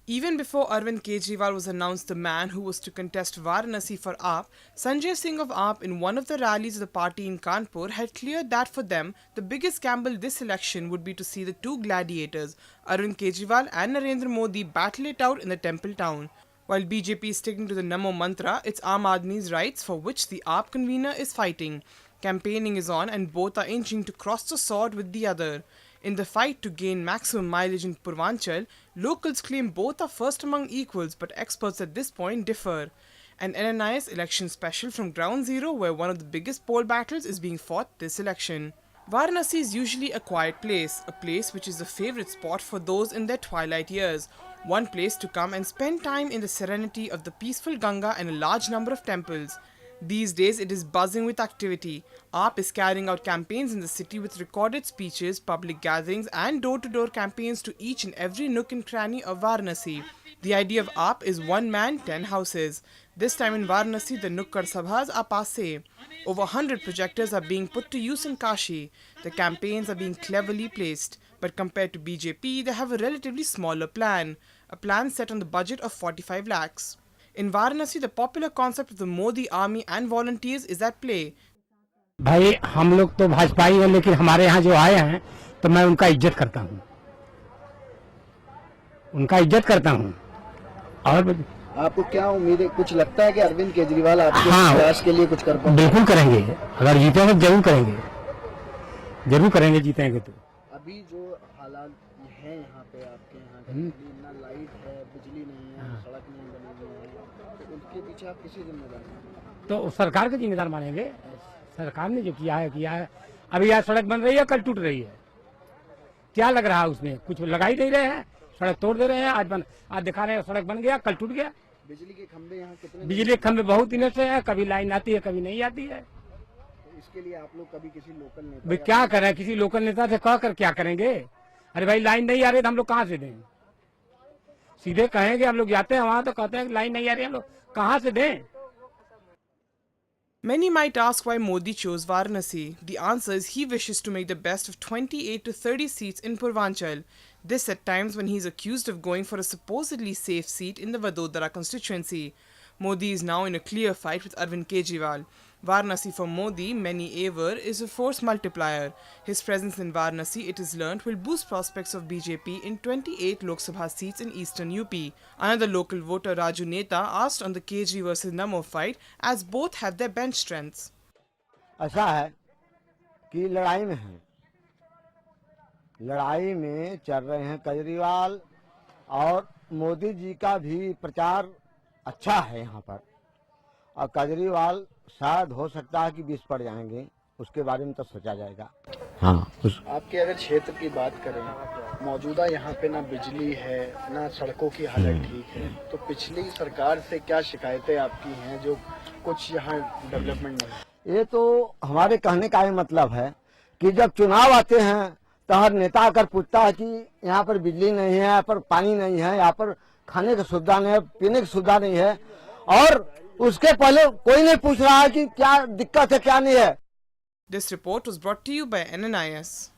Even before Arvind Kejriwal was announced the man who was to contest Varanasi for AAP, Sanjay Singh of AAP in one of the rallies of the party in Kanpur had cleared that for them, the biggest gamble this election would be to see the two gladiators, Arvind Kejriwal and Narendra Modi, battle it out in the temple town. While BJP is sticking to the Namo mantra, it's Aam Aadmi's rights for which the AAP convener is fighting. Campaigning is on and both are inching to cross the sword with the other. In the fight to gain maximum mileage in Purvanchal, locals claim both are first among equals, but experts at this point differ. An NNIS election special from Ground Zero, where one of the biggest poll battles is being fought this election. Varanasi is usually a quiet place, a place which is a favorite spot for those in their twilight years. One place to come and spend time in the serenity of the peaceful Ganga and a large number of temples. These days, it is buzzing with activity. AAP is carrying out campaigns in the city with recorded speeches, public gatherings, and door-to-door campaigns to each and every nook and cranny of Varanasi. The idea of AAP is one man, 10 houses. This time in Varanasi, the Nukkad Sabhas are passé. Over 100 projectors are being put to use in Kashi. The campaigns are being cleverly placed. But compared to BJP, they have a relatively smaller plan. A plan set on the budget of 45 lakhs. In Varanasi, the popular concept of the Modi army and volunteers is at play. भाई हम लोग तो भाजपा ही हैं, लेकिन हमारे यहाँ जो आए हैं तो मैं उनका इज्जत करता हूँ, और आपको क्या उम्मीद है? कुछ लगता है कि अरविंद केजरीवाल आपके विकास के लिए कुछ कर पाएंगे? बिल्कुल करेंगे। अगर जीतेंगे जरूर करेंगे, जीतेंगे तो। अभी जो हालात हैं यहाँ पे आपके यहाँ, ना लाइट है, बिजली नहीं है, सड़क नहीं बनी हुई है, तो उनके पीछे आप किसी जिम्मेदार हैं? तो सरकार का जिम्मेदार मानेंगे। सरकार ने जो किया है। अभी यहाँ सड़क बन रही है, कल टूट रही है। क्या लग रहा है उसमें? कुछ लगा ही नहीं रहे हैं, सड़क तोड़ दे रहे हैं। आज दिखा रहे हैं सड़क बन गया, कल टूट गया। बिजली के खंभे यहाँ कितने? बिजली के खंभे बहुत दिनों से है, कभी लाइन आती है, कभी नहीं आती है। तो इसके लिए आप लोग कभी किसी लोकल नेता भाई क्या करें? किसी लोकल नेता से कह कर क्या करेंगे? अरे भाई लाइन नहीं आ रही तो हम लोग कहाँ से दें? सीधे कहेंगे, हम लोग जाते हैं वहां तो कहते हैं लाइन नहीं आ रही, हम लोग कहाँ से दें? Many might ask why Modi chose Varanasi. The answer is he wishes to make the best of 28 to 30 seats in Purvanchal. This at times when he is accused of going for a supposedly safe seat in the Vadodara constituency. Modi is now in a clear fight with Arvind Kejriwal. Varanasi for Modi, many aver, is a force multiplier. His presence in Varanasi, it is learnt, will boost prospects of BJP in 28 Lok Sabha seats in eastern UP. Another local voter, Raju Neta, asked on the Kejri versus Namo fight, as both have their bench strengths. ऐसा है कि लड़ाई में चल रहे हैं केजरीवाल, और मोदी जी का भी प्रचार अच्छा है यहाँ पर, और केजरीवाल शायद हो सकता है कि 20 पड़ जाएंगे, उसके बारे में तो सोचा जाएगा। हाँ, आपके अगर क्षेत्र की बात करें, मौजूदा यहाँ पे ना बिजली है, ना सड़कों की हालत ठीक है, तो पिछली सरकार से क्या शिकायतें आपकी हैं जो कुछ यहाँ डेवलपमेंट नहीं? ये तो हमारे कहने का ही मतलब है कि जब चुनाव आते हैं तो हर नेता आकर पूछता है कि यहाँ पर बिजली नहीं है, यहाँ पर पानी नहीं है, यहाँ पर खाने की सुविधा नहीं है, पीने की सुविधा नहीं है, और उसके पहले कोई नहीं पूछ रहा है कि क्या दिक्कत है क्या नहीं है। This report was brought to you by NNIS.